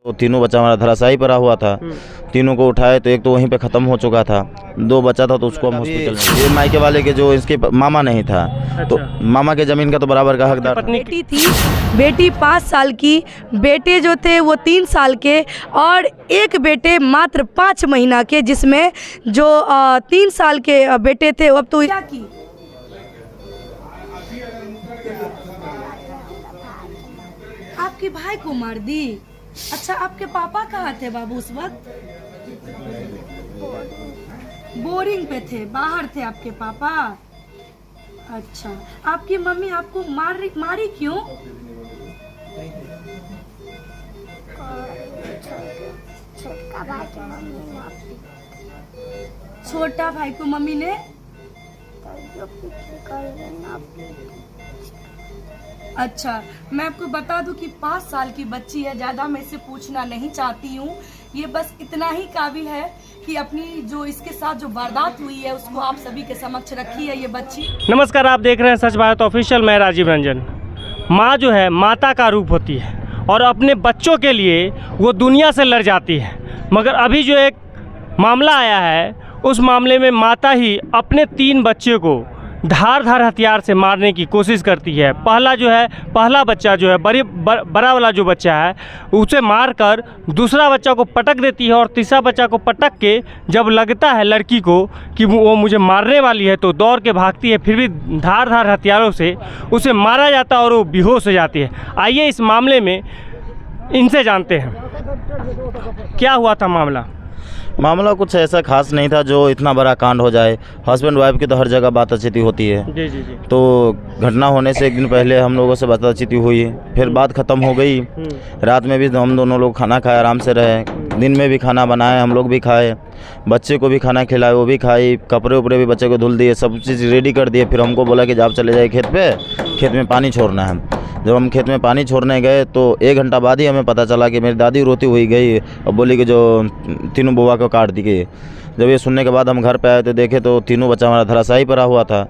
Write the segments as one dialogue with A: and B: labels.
A: तो तीनों बच्चा हमारा धराशायी पड़ा हुआ था। तीनों को उठाए तो एक तो वहीं पे ख़त्म हो चुका था, 2 बच्चा था तो उसको हम हॉस्पिटल में। ये मायके वाले के जो इसके मामा नहीं था। अच्छा। तो मामा के ज़मीन का तो बराबर का हकदार।
B: बेटी थी, बेटी 5 साल की, बेटे जो थे वो 3 साल के और एक बेटे मात्र 5 महीना के, जिसमें जो 3 साल के बेटे थे अब तो क्या की आपके भाई को मार दी। अच्छा, आपके पापा कहाँ थे बाबू उस वक्त? बोरिंग पे थे, बाहर थे आपके पापा। अच्छा, आपकी मम्मी आपको मारी क्यों? छोटा भाई को मम्मी ने अच्छा, मैं आपको बता दूं कि 5 साल की बच्ची है, ज़्यादा मैं इससे पूछना नहीं चाहती हूँ। ये बस इतना ही काबिल है कि अपनी जो इसके साथ जो वारदात हुई है उसको आप सभी के समक्ष रखी है ये बच्ची।
C: नमस्कार, आप देख रहे हैं सच भारत ऑफिशियल। मैं राजीव रंजन। माँ जो है माता का रूप होती है और अपने बच्चों के लिए वो दुनिया से लड़ जाती है, मगर अभी जो एक मामला आया है उस मामले में माता ही अपने 3 बच्चे को धार हथियार से मारने की कोशिश करती है। पहला बच्चा जो है बड़ा वाला जो बच्चा है उसे मारकर दूसरा बच्चा को पटक देती है और तीसरा बच्चा को पटक के जब लगता है लड़की को कि वो मुझे मारने वाली है तो दौड़ के भागती है, फिर भी धार हथियारों से उसे मारा जाता है और वो बेहोश हो जाती है। आइए इस मामले में इनसे जानते हैं क्या हुआ था। मामला
A: कुछ ऐसा खास नहीं था जो इतना बड़ा कांड हो जाए। हस्बैंड वाइफ की तो हर जगह बातचीत होती है। जी। तो घटना होने से 1 दिन पहले हम लोगों से बातचीत हुई, फिर बात ख़त्म हो गई। रात में भी हम दोनों लोग खाना खाए, आराम से रहे। दिन में भी खाना बनाए, हम लोग भी खाए, बच्चे को भी खाना खिलाए, वो भी खाई, कपड़े उपड़े भी बच्चे को धुल दिए, सब चीज़ रेडी कर दिए। फिर हमको बोला कि आप चले जाए खेत में पानी छोड़ना है। जब हम खेत में पानी छोड़ने गए तो 1 घंटा बाद ही हमें पता चला कि मेरी दादी रोती हुई गई और बोली कि जो तीनों बुआ को काट दी गई। जब ये सुनने के बाद हम घर पे आए तो देखे तो तीनों बच्चा हमारा धराशायी पड़ा हुआ था।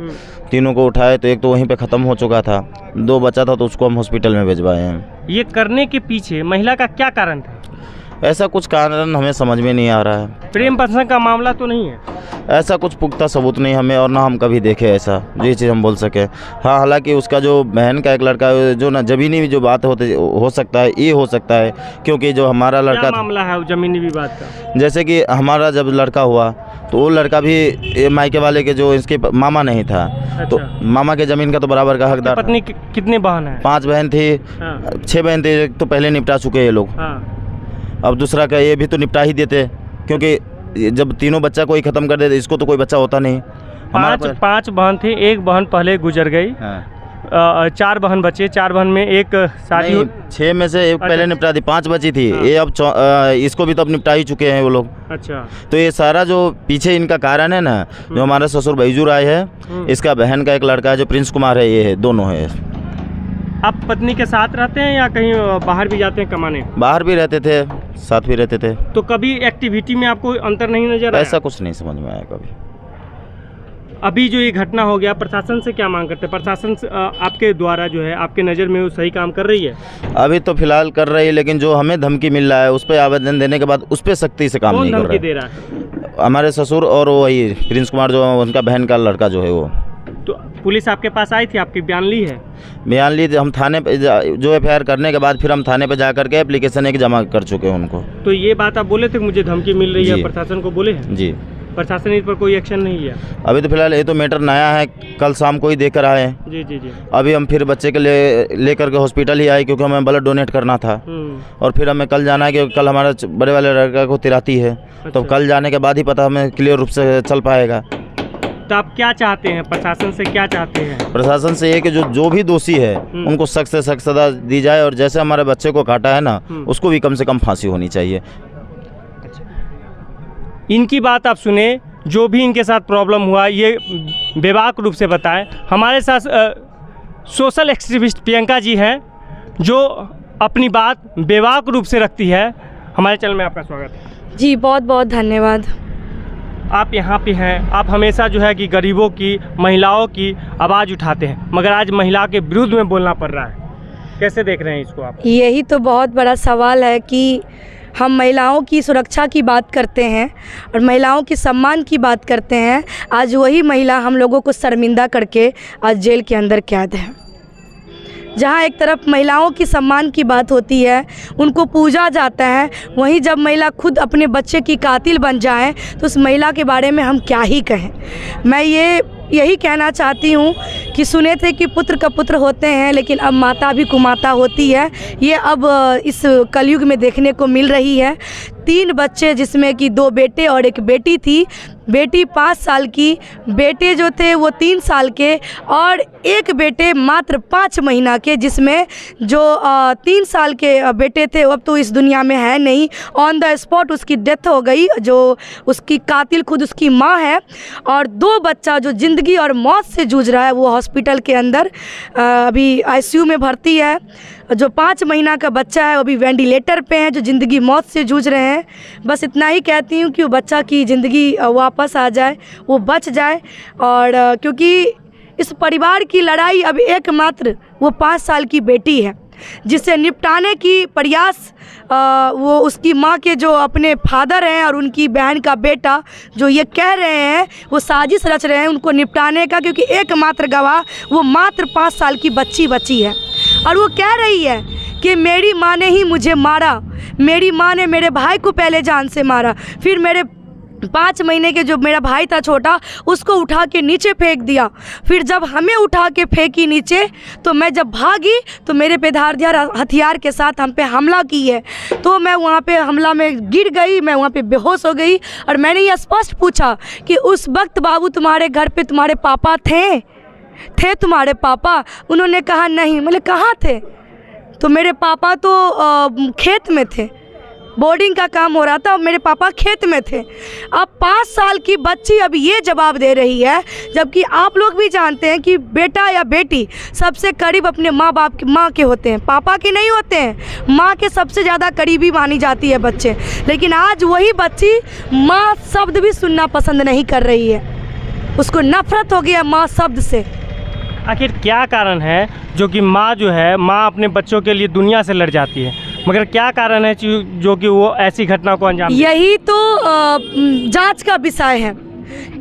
A: तीनों को उठाए तो एक तो वहीं पे ख़त्म हो चुका था, 2 बच्चा था तो उसको हम हॉस्पिटल में भिजवाए हैं।
C: ये करने के पीछे महिला का क्या कारण था?
A: ऐसा कुछ कारण हमें समझ में नहीं आ रहा है।
C: प्रेम प्रसंग का मामला तो नहीं है?
A: ऐसा कुछ पुख्ता सबूत नहीं हमें, और ना हम कभी देखे ऐसा ये चीज़ हम बोल सके। हाँ, हालांकि उसका जो बहन का एक लड़का जो ना ज़मीनी जो बात हो सकता है, ये हो सकता है क्योंकि जो हमारा लड़का
C: मामला है ज़मीनी विवाद का।
A: जैसे कि हमारा जब लड़का हुआ तो वो लड़का भी मायके वाले के जो इसके मामा नहीं था। अच्छा। तो मामा के ज़मीन का तो बराबर का हकदार।
C: पत्नी कितने बहन है?
A: 5 बहन थी। हाँ। 6 बहन थे तो पहले निपटा चुके ये लोग। हाँ। अब दूसरा का ये भी तो निपटा ही देते, क्योंकि जब तीनों बच्चा को ही ख़त्म कर देते, इसको तो कोई बच्चा होता नहीं।
C: 5 बहन थी, 1 बहन पहले गुजर गई। हाँ। 4 बहन बचे, 4 बहन में एक शादी 6
A: में से एक पहले निपटा दी, 5 बची थी। हाँ। ये अब इसको भी तो अब निपटा ही चुके हैं वो लोग। अच्छा। तो ये सारा जो पीछे इनका कारण है ना, जो हमारे ससुर बैजू राय है, इसका बहन का एक लड़का है जो प्रिंस कुमार है, ये है, दोनों है।
C: आप पत्नी के साथ रहते हैं या कहीं बाहर भी जाते हैं कमाने?
A: बाहर भी रहते थे, साथ भी रहते थे।
C: तो कभी एक्टिविटी में आपको अंतर नहीं नजर आया?
A: ऐसा कुछ नहीं समझ में आया कभी।
C: अभी जो ये घटना हो गया, प्रशासन से क्या मांग करते हैं? प्रशासन से आपके द्वारा जो है आपके नज़र में वो सही काम कर रही है? अभी
A: तो फिलहाल कर रही है, लेकिन जो हमें धमकी मिल रहा है उस पर आवेदन देने के बाद उस पर सख्ती से काम नहीं कर रहा है।
C: कौन धमकी दे रहा है?
A: हमारे ससुर और वही प्रिंस कुमार जो उनका बहन का लड़का जो है वो।
C: तो पुलिस आपके पास आई थी, आपकी बयान ली है?
A: बयान ली थी हम थाने पे, जो एफआईआर करने के बाद फिर हम थाने पे जा करके एप्लीकेशन एक जमा कर चुके हैं उनको।
C: तो ये बात आप बोले थे मुझे धमकी मिल रही है, प्रशासन को बोले हैं?
A: जी।
C: प्रशासन इस पर कोई एक्शन नहीं है
A: अभी? तो फिलहाल ये तो मैटर नया है, कल शाम को ही देकर आए हैं।
C: जी।
A: अभी हम फिर बच्चे के लेकर के हॉस्पिटल ही आए क्योंकि हमें ब्लड डोनेट करना था, और फिर हमें कल जाना है क्योंकि कल हमारा बड़े वाले लड़का को तिराती है। अच्छा। तो कल जाने के बाद ही पता हमें क्लियर रूप से चल पाएगा।
C: तो आप क्या चाहते हैं, प्रशासन से क्या चाहते हैं?
A: प्रशासन से ये कि जो भी दोषी है उनको सख्त से सख्त सजा दी जाए, और जैसे हमारे बच्चे को काटा है ना, उसको भी कम से कम फांसी होनी चाहिए।
C: इनकी बात आप सुने, जो भी इनके साथ प्रॉब्लम हुआ ये बेबाक रूप से बताएं। हमारे साथ सोशल एक्टिविस्ट प्रियंका जी हैं जो अपनी बात बेबाक रूप से रखती है। हमारे चैनल में आपका स्वागत है।
B: जी, बहुत बहुत धन्यवाद।
C: आप यहाँ पे हैं, आप हमेशा जो है कि गरीबों की, महिलाओं की आवाज़ उठाते हैं, मगर आज महिला के विरुद्ध में बोलना पड़ रहा है। कैसे देख रहे हैं इसको आप?
B: यही तो बहुत बड़ा सवाल है कि हम महिलाओं की सुरक्षा की बात करते हैं और महिलाओं की सम्मान की बात करते हैं, आज वही महिला हम लोगों को शर्मिंदा करके आज जेल के अंदर कैद है। जहाँ एक तरफ महिलाओं की सम्मान की बात होती है, उनको पूजा जाता है, वहीं जब महिला खुद अपने बच्चे की कातिल बन जाए तो उस महिला के बारे में हम क्या ही कहें। मैं यही कहना चाहती हूँ कि सुने थे कि पुत्र का पुत्र होते हैं, लेकिन अब माता भी कुमाता होती है। ये अब इस कलयुग में देखने को मिल रही है। 3 बच्चे जिसमें कि 2 बेटे और 1 बेटी थी। बेटी 5 साल की, बेटे जो थे वो 3 साल के और 1 बेटे मात्र 5 महीना के, जिसमें जो 3 साल के बेटे थे वो अब तो इस दुनिया में है नहीं, ऑन द स्पॉट उसकी डेथ हो गई। जो उसकी कातिल खुद उसकी माँ है और 2 बच्चा जो ज़िंदगी और मौत से जूझ रहा है वो हॉस्पिटल के अंदर अभी आईसीयू में भर्ती है। जो 5 महीना का बच्चा है वो अभी वेंटिलेटर पे है, जो ज़िंदगी मौत से जूझ रहे हैं। बस इतना ही कहती हूँ कि वो बच्चा की ज़िंदगी वापस आ जाए, वो बच जाए। और क्योंकि इस परिवार की लड़ाई अब एकमात्र वो 5 साल की बेटी है, जिसे निपटाने की प्रयास वो उसकी माँ के जो अपने फादर हैं और उनकी बहन का बेटा जो ये कह रहे हैं, वो साजिश रच रहे हैं उनको निपटाने का, क्योंकि एकमात्र गवाह वो मात्र 5 साल की बच्ची बची है। और वो कह रही है कि मेरी माँ ने ही मुझे मारा, मेरी माँ ने मेरे भाई को पहले जान से मारा, फिर मेरे 5 महीने के जो मेरा भाई था छोटा उसको उठा के नीचे फेंक दिया, फिर जब हमें उठा के फेंकी नीचे तो मैं जब भागी तो मेरे पे धारदार हथियार के साथ हम पे हमला की है। तो मैं वहाँ पे हमला में गिर गई, मैं वहाँ पे बेहोश हो गई। और मैंने ये स्पष्ट पूछा कि उस वक्त बाबू तुम्हारे घर पे तुम्हारे पापा थे तुम्हारे पापा? उन्होंने कहा नहीं। मैंने कहाँ थे? तो मेरे पापा तो खेत में थे, बोर्डिंग का काम हो रहा था और मेरे पापा खेत में थे। अब 5 साल की बच्ची अब ये जवाब दे रही है, जबकि आप लोग भी जानते हैं कि बेटा या बेटी सबसे करीब अपने माँ बाप की माँ के होते हैं, पापा के नहीं होते हैं। माँ के सबसे ज़्यादा करीबी मानी जाती है बच्चे, लेकिन आज वही बच्ची माँ शब्द भी सुनना पसंद नहीं कर रही है, उसको नफरत हो गया माँ शब्द से।
C: आखिर क्या कारण है जो कि माँ जो है, माँ अपने बच्चों के लिए दुनिया से लड़ जाती है, मगर क्या कारण है जो कि वो ऐसी घटना को अंजाम देती है?
B: यही तो जांच का विषय है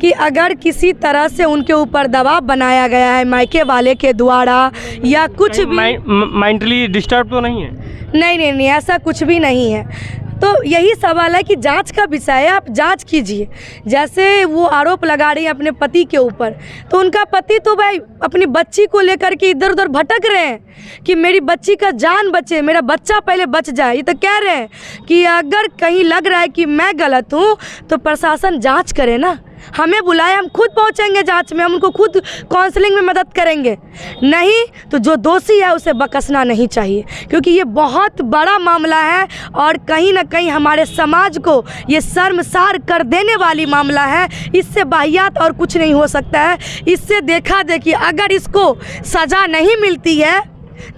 B: कि अगर किसी तरह से उनके ऊपर दबाव बनाया गया है मायके वाले के द्वारा या कुछ भी,
C: मेंटली डिस्टर्ब तो नहीं है?
B: नहीं, ऐसा कुछ भी नहीं है। तो यही सवाल है कि जांच का विषय है, आप जांच कीजिए। जैसे वो आरोप लगा रही है अपने पति के ऊपर, तो उनका पति तो भाई अपनी बच्ची को लेकर के इधर उधर भटक रहे हैं कि मेरी बच्ची का जान बचे, मेरा बच्चा पहले बच जाए। ये तो कह रहे हैं कि अगर कहीं लग रहा है कि मैं गलत हूँ तो प्रशासन जांच करे ना, हमें बुलाए, हम खुद पहुंचेंगे जांच में, हम उनको खुद काउंसलिंग में मदद करेंगे। नहीं तो जो दोषी है उसे बकसना नहीं चाहिए, क्योंकि ये बहुत बड़ा मामला है और कहीं ना कहीं हमारे समाज को ये शर्मसार कर देने वाली मामला है। इससे बाहियात और कुछ नहीं हो सकता है। इससे देखा देखिए अगर इसको सज़ा नहीं मिलती है,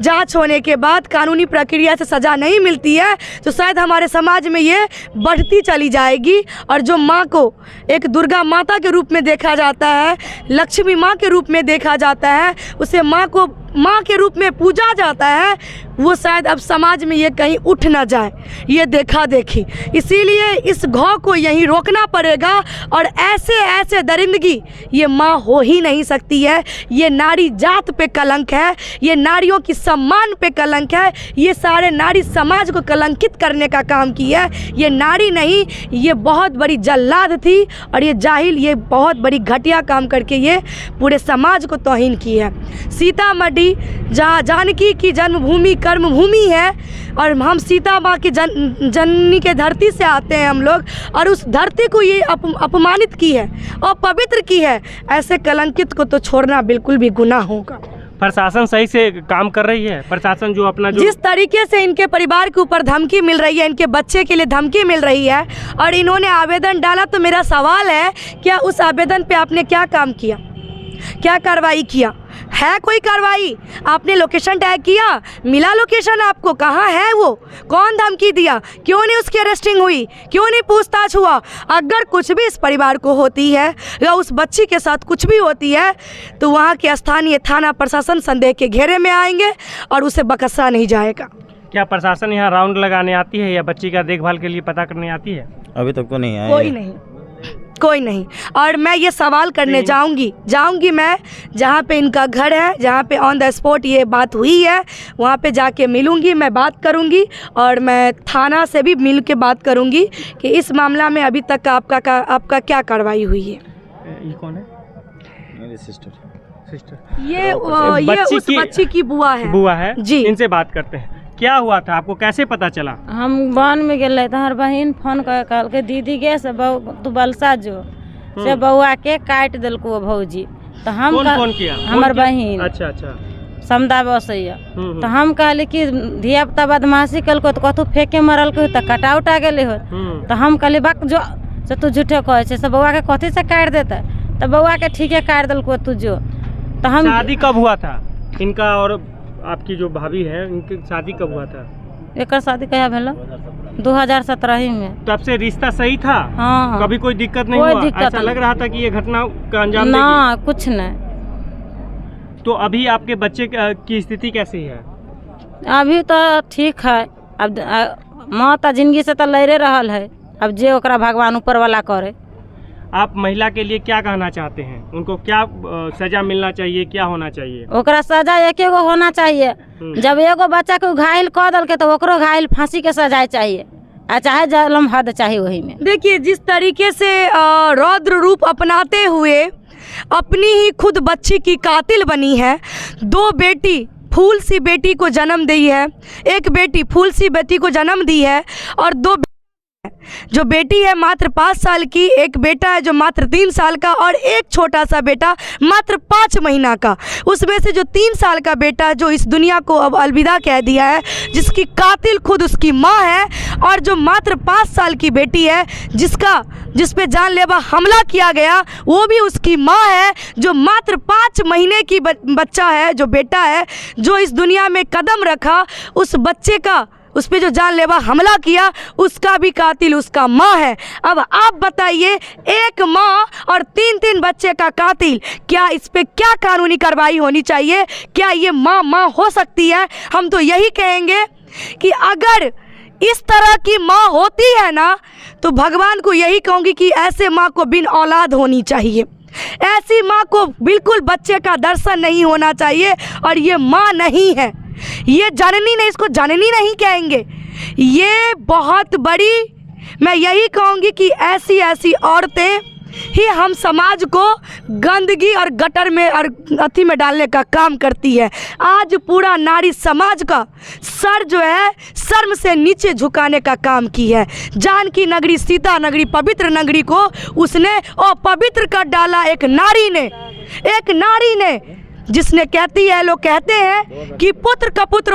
B: जांच होने के बाद कानूनी प्रक्रिया से सज़ा नहीं मिलती है, तो शायद हमारे समाज में ये बढ़ती चली जाएगी। और जो माँ को एक दुर्गा माता के रूप में देखा जाता है, लक्ष्मी माँ के रूप में देखा जाता है, उसे माँ को माँ के रूप में पूजा जाता है, वो शायद अब समाज में ये कहीं उठ ना जाए, ये देखा देखी। इसीलिए इस घाव को यहीं रोकना पड़ेगा और ऐसे दरिंदगी ये माँ हो ही नहीं सकती है। ये नारी जात पे कलंक है, ये नारियों की सम्मान पे कलंक है, ये सारे नारी समाज को कलंकित करने का काम किया है। ये नारी नहीं, ये बहुत बड़ी जल्लाद थी और ये जाहिल, ये बहुत बड़ी घटिया काम करके ये पूरे समाज को तौहीन की है। सीतामढ़ी जहाँ जानकी की जन्मभूमि कर्मभूमि है और हम सीता माँ की जननी के धरती से आते हैं हम लोग, और उस धरती को ये अपमानित की है और पवित्र की है। ऐसे कलंकित को तो छोड़ना बिल्कुल भी गुनाह होगा।
C: प्रशासन सही से काम कर रही है? प्रशासन जो अपना
B: जिस तरीके से इनके परिवार के ऊपर धमकी मिल रही है, इनके बच्चे के लिए धमकी मिल रही है और इन्होंने आवेदन डाला, तो मेरा सवाल है क्या उस आवेदन पे आपने क्या काम किया, क्या कार्रवाई किया? है कोई कार्रवाई? आपने लोकेशन टैग किया, मिला लोकेशन आपको? कहाँ है वो? कौन धमकी दिया? क्यों नहीं उसकी अरेस्टिंग हुई? क्यों नहीं पूछताछ हुआ? अगर कुछ भी इस परिवार को होती है या उस बच्ची के साथ कुछ भी होती है तो वहाँ के स्थानीय थाना प्रशासन संदेह के घेरे में आएंगे और उसे बख्शा नहीं जाएगा।
C: क्या प्रशासन यहाँ राउंड लगाने आती है या बच्ची का देखभाल के लिए पता करने आती है?
A: अभी तक तो नहीं आए।
B: कोई नहीं। और मैं ये सवाल करने जाऊंगी मैं जहाँ पे इनका घर है, जहाँ पे ऑन द स्पॉट ये बात हुई है, वहाँ पे जाके मिलूंगी, मैं बात करूंगी और मैं थाना से भी मिल के बात करूंगी कि इस मामला में अभी तक आपका क्या कार्रवाई हुई है।
C: ये कौन है?
A: मेरी सिस्टर।
B: ये उस बच्ची की बुआ है जी।
C: इनसे बात करते हैं। क्या हुआ था, आपको कैसे पता चला?
D: हम वन में गए तो हर बहन फोन कर कहल के दीदी गे से तू बलसा जो से बउआ के काट दिलको भौजी। तो हम
C: फोन किया?
D: हमार बहन।
C: अच्छा
D: समदा बसैया। तो हम कहले कि धिया पुता बदमाशी कल को तो कथू फेंके मरल को तो कटा उठा गेले हो। तो हम कहले बक जो से तू झूठे कहे छे से बउआ के कथी से काट देता? तो बउआ के ठीक है काट दिलको तू जो। तो हम
C: शादी कब हुआ था इनका और आपकी जो भाभी है, इनकी शादी कब हुआ था?
D: एक शादी कया भेल 2017 में।
C: तब से रिश्ता सही था?
D: हाँ।
C: कभी कोई दिक्कत नहीं हुआ? ऐसा लग रहा था कि ये घटना का अंजाम
D: ना
C: देगी?
D: कुछ नहीं।
C: तो अभी आपके बच्चे की स्थिति कैसी है?
D: अभी तो ठीक है। अब माँ तो जिंदगी से तो लड़े रहल है, अब जे ओकरा भगवान ऊपर वाला करे।
C: आप महिला के लिए क्या कहना चाहते हैं? उनको क्या सजा मिलना चाहिए, क्या होना चाहिए?
D: ओकरा सजा एक एगो होना चाहिए। जब एगो बच्चा को घायल कर दल के तो ओकरो घायल फांसी के सजा चाहिए, चाहे जलम हद चाहिए वही में।
B: देखिए जिस तरीके से रौद्र रूप अपनाते हुए अपनी ही खुद बच्ची की कातिल बनी है, दो बेटी फूल सी बेटी को जन्म दी है, एक बेटी फूल सी बेटी को जन्म दी है और दो जो बेटी है मात्र 5 साल की, एक बेटा है जो मात्र 3 साल का और एक छोटा सा बेटा मात्र 5 महीना का। उसमें से जो 3 साल का बेटा जो इस दुनिया को अब अलविदा कह दिया है, जिसकी कातिल खुद उसकी माँ है, और जो मात्र 5 साल की बेटी है जिस पे जानलेवा हमला किया गया वो भी उसकी माँ है, जो मात्र 5 महीने की बच्चा है, जो बेटा है जो इस दुनिया में कदम रखा, उस बच्चे का उस पे जो जानलेवा हमला किया उसका भी कातिल उसका माँ है। अब आप बताइए, एक माँ और 3 बच्चे का कातिल, क्या इस पे क्या कानूनी कार्रवाई होनी चाहिए? क्या ये माँ हो सकती है? हम तो यही कहेंगे कि अगर इस तरह की माँ होती है ना तो भगवान को यही कहूँगी कि ऐसे माँ को बिन औलाद होनी चाहिए। ऐसी माँ को बिल्कुल बच्चे का दर्शन नहीं होना चाहिए और ये माँ नहीं है, ये जननी नहीं, इसको जननी नहीं कहेंगे। ये बहुत बड़ी, मैं यही कहूँगी कि ऐसी औरतें ही हम समाज को गंदगी और गटर में और अथी में डालने का काम करती है। आज पूरा नारी समाज का सर जो है शर्म से नीचे झुकाने का काम की है। जानकी नगरी, सीता नगरी, पवित्र नगरी को उसने अपवित्र कर डाला एक नारी ने, जिसने कहती है, लोग कहते हैं कि पुत्र का पुत्र